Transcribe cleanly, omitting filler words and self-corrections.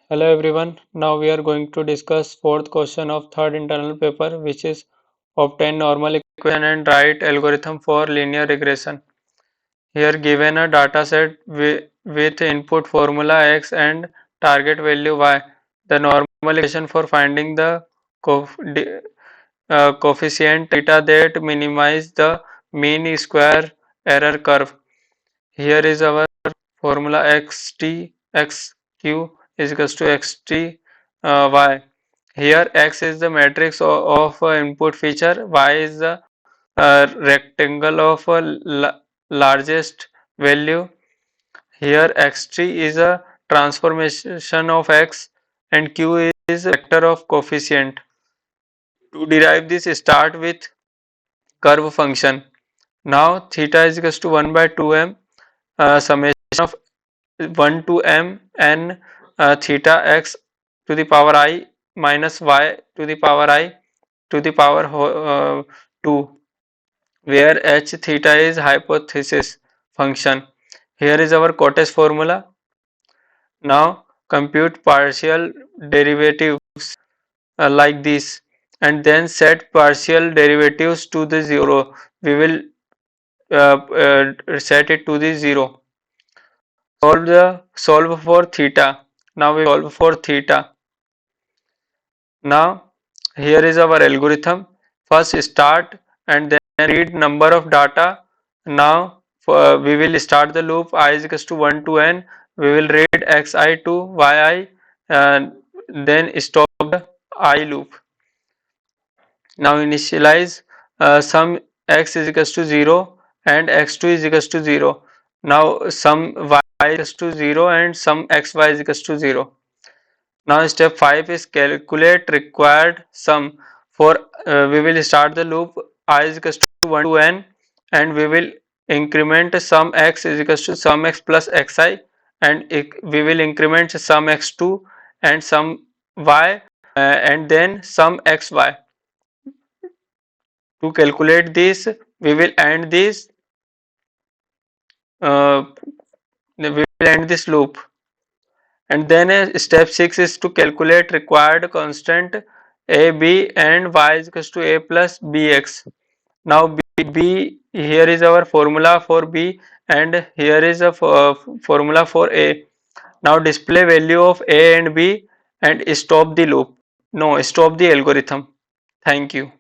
Hello everyone. Now we are going to discuss fourth question of third internal paper, which is obtain normal equation and write algorithm for linear regression. Here given a data set with input formula x and target value y. The normal equation for finding the coefficient theta that minimize the mean square error curve. Here is our formula xq is equals to xt y. Here x is the matrix of input feature, y is the rectangle of largest value. Here xt is a transformation of x and q is a vector of coefficient. To derive this, start with curve function. Now theta is equals to 1 by 2m summation of 1 to m n theta x to the power I minus y to the power I to the power 2, where h theta is hypothesis function. Here is our Cottage formula. Now compute partial derivatives like this and then set partial derivatives to the 0. We will set it to the 0. Solve for theta. Now we solve for theta. Now here is our algorithm. First start and then read number of data. Now we will start the loop I is equals to 1 to n. We will read xi to yi and then stop the I loop. Now initialize sum x is equals to 0 and x2 is equals to 0. Now sum y is equals to 0 and sum xy is equals to 0. Now step 5 is calculate required sum. For we will start the loop I is equals to 1 to n and we will increment sum x is equals to sum x plus xi and we will increment sum x2 and sum y and then sum xy. To calculate this, we will end this loop. And then step 6 is to calculate required constant a, b and y is equals to a plus bx. Now b here is our formula for b and here is a formula for a. Now display value of a and b and stop the loop. No, stop the algorithm. Thank you.